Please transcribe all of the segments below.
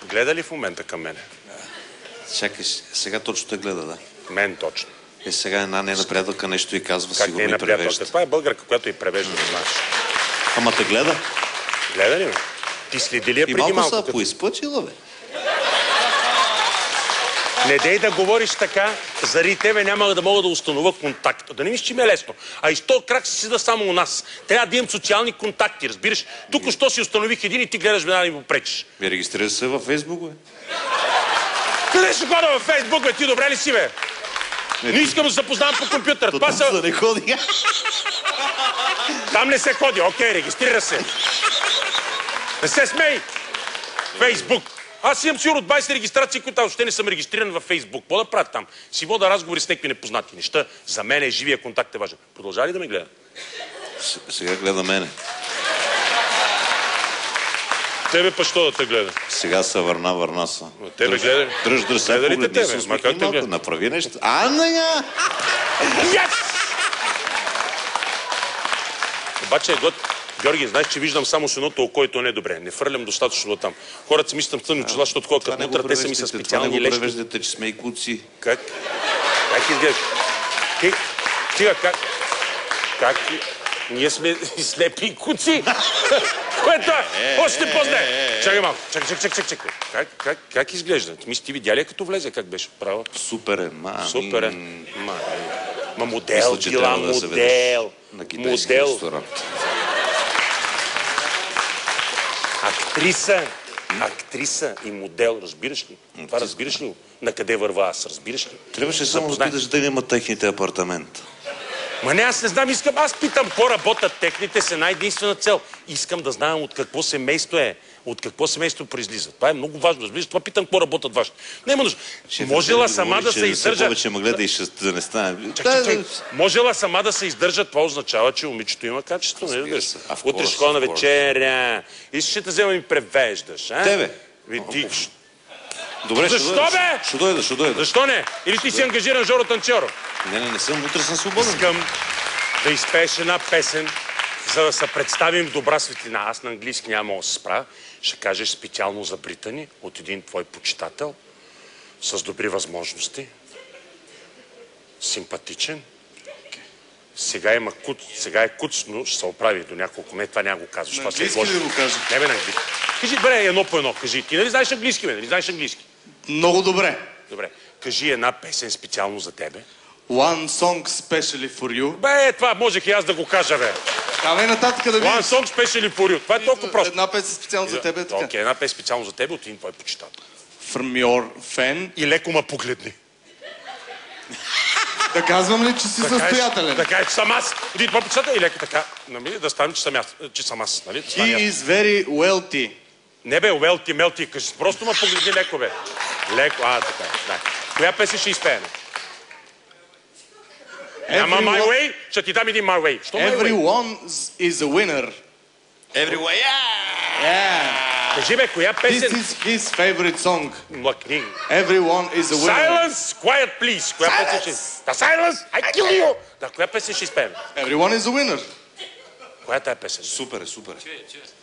Гледа ли в момента към мене? Чакай, сега точно те гледа, да. Мен точно. Сега една ненаприятелка нещо и казва, как сигурно и превежда. Това е българка, която и превежда, не знаеш. Ама те гледа? Гледа ли ме? Ти следи ли я преди малко? И малко? малко са поизпъчила, бе. Не дей да говориш така, заради тебе няма да мога да установя контакт. Да не мислиш, че ми е лесно. А и 100 крак си седа само у нас. Трябва да имам социални контакти, разбираш? Тук що си установих един и ти гледаш веднага да ми го пречиш. Ми регистрира се във Фейсбук, бе. Къде ще хода във Фейсбук, бе? Ти добре ли си, бе? Не искам да се запознавам по компютър. Това са... Да не ходи. Там не се ходи. Окей, регистрира се. Не се смей. Фейсбук. Аз имам сигурно 20 регистрации, които още не съм регистриран във Фейсбук. Какво да правя там? Си вода разговори с някакви непознати неща. За мен е живия контакт е важен. Продължава ли да ме гледа? Сега гледа мене. Тебе па що да те гледа? Сега се върна са. Тебе гледа? Дръж, сега погледни се, усмихни малко, направи нещо. Ана! Yes! Обаче е Георги, знаеш, че виждам само с едното око и то не е добре. Не фърлям достатъчно до там. Хората си мислят тъмно чела, защото ходят като мутра, те са ми са специални лещи. Това не го превеждате, че сме и куци. Как? Как изглеждаш? Тига, как? Ние сме слепи куци. Което е? Още по-зле. Чакай малко. Чакай. Как изглежда? Ти видя ли като влезе? Как беше? Право? Супер е, Супер е. Модел, била модел. На китайски ресторант. Актриса и модел, разбираш ли? Това разбираш ли? На къде върва аз, разбираш ли? Трябваше само да питаш дали има техните апартамента. Ма не, аз не знам, аз питам какво работят техните с една единствена цел. Искам да знам от какво семейство е, от какво семейство произлиза. Това е много важно, разбираш, това питам какво работят вашите. Няма нужда. Можела сама да се издържа... Повече ме гледа и ще да не стане. Можела сама да се издържа, това означава, че момичето има качество. Утре ще ходя на вечеря. И ще те взема и превеждаш, а? Тебе. Добре, защо, бе? Ще дойда. Защо не? Или ти си ангажиран Жоро Танчоро? Не съм. Утре съм свободен. Искам да изпееш една песен, за да се представим в добра светлина. Аз на английски няма да се справя. Ще кажеш специално за Британи от един твой почитател, с добри възможности, симпатичен. Сега е куц, но ще се оправи до няколко. Не, това няма го казваш. На английски ли го кажа? Не, бе, на английски. Кажи, бре, едно по едно. Кажи, ти нали знаеш английски, бе? Нали знаеш английски? Много добре. Добре. Кажи една песен специално за тебе. One song specially for you. Бе, това можех и аз да го кажа, бе. Давай нататък да видиш. One song specially for you. Това е толкова просто. Една песен специално за тебе, така. Окей, една песен специално за тебе от един твой почитател. From your fan. И леко ма погледни. Да казвам ли, че си състоятелен? Да кажеш, че съм аз. Един твой почитател и леко така. Да ставим, че съм аз. Нали? He is very wealthy. Не бе, уелти, мелти, кажи. Просто ма погледни леко, бе. Леко, така. Да. Коя песен ще изпеем? Няма My Way, ще ти дам един My Way. Що My Way? Everyone is a winner. Everyone, yeah! Кажи, бе, коя песен? This is his favorite song. Млъкни. Everyone is a winner. Silence! Quiet, please! Коя песен ще... Silence! I kill you! Да, коя песен ще изпеем? Everyone is a winner. Коя тая песен? Супер.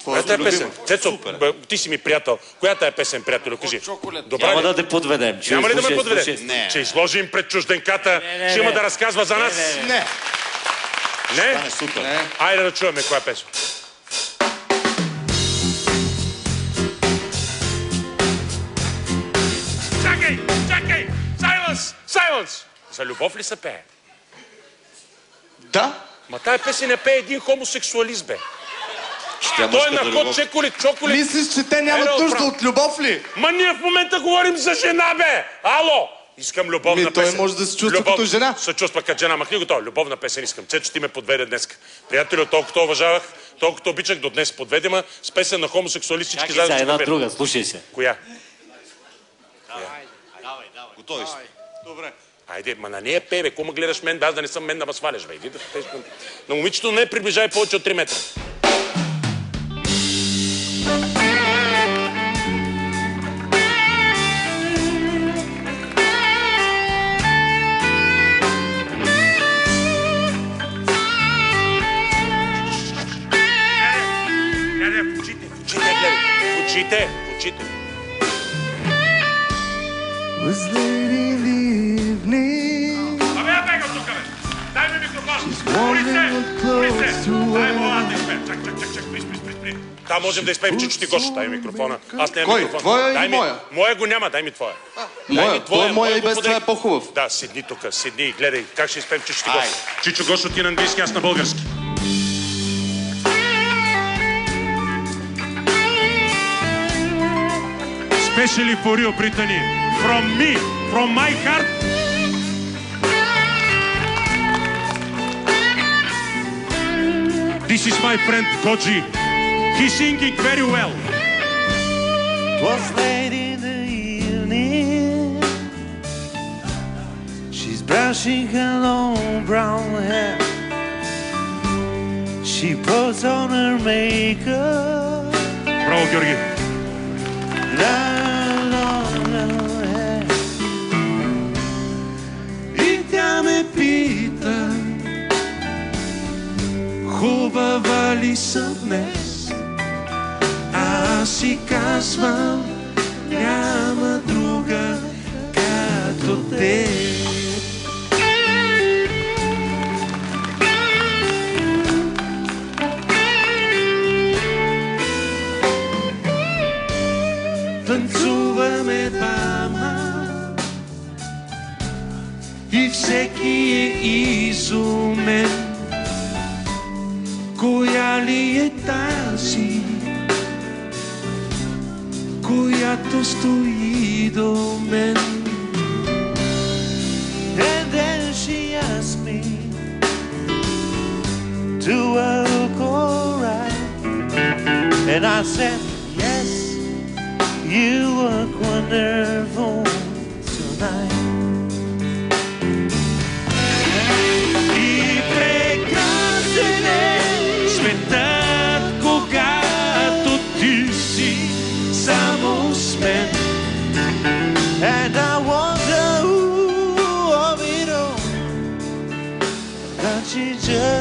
Коя тая песен? Цецо, ти си ми приятел. Коя тая песен, приятел? Кажи. Няма да те подведем. Няма ли да ме подведем? Ще изложим пред чужденката. Ще има да разказва за нас. Не. Не? Айде да чуваме коя песен. Чакай! Silence! За любов ли се пее? Да. Ма тая песен не пее един хомосексуалист, бе. Той е на код чоколет. Мислиш, че те нямат нужда от любов ли? Ма ние в момента говорим за жена, бе! Ало! Искам любовна песен. Той може да се чувства като жена. Се чувства като жена. Махни го това. Любовна песен искам. Цецо, ти ме подведе днес. Приятелю, толкова уважавах, толкова обичах, до днес подведе ма с песен на хомосексуалистички заедно. Чакай една друга, слушай се. Коя? Давай. Готови сме. Добре. Айде, ма на нея пей, бе. Кому гледаш мен, да не съм мен да ме сваляш, бе. На момичето не приближай повече от 3 метра. Почите. was late in the evening. Абе, я бегам тук, бе! Дай ми микрофон! Wondering what clothes to Дай wear. му да изпеем. Чак, спри. Да, можем да изпеем Чичо ти Гошо. Дай ми микрофона. Аз нямам Кой? микрофон. Твоя Дай или ми- моя? Моя го няма, дай ми твоя. Моя, той моя и го без това е подари. по-хубав. Да, седни тук, седни и гледай как ще изпеем Чичо ти Гошо. Чичо Гошо ти на английски, аз на български. Especially for you, Brittany. From me, from my heart. This is my friend Koji. He's singing very well. Was late in the evening. She's brushing her long brown hair. She puts on her makeup. Браво, Георги. И тя ме пита, хубава ли съм днес? Аз си казвам, няма друга като те. Танцуваме двама и всеки е изумен. Коя ли е тази, която стои до мен? And then she asked me, do I look alright? And I said, yes, you look wonderful tonight. И прекрасен е светът, когато ти си само с мен. And I wonder who of it all that she just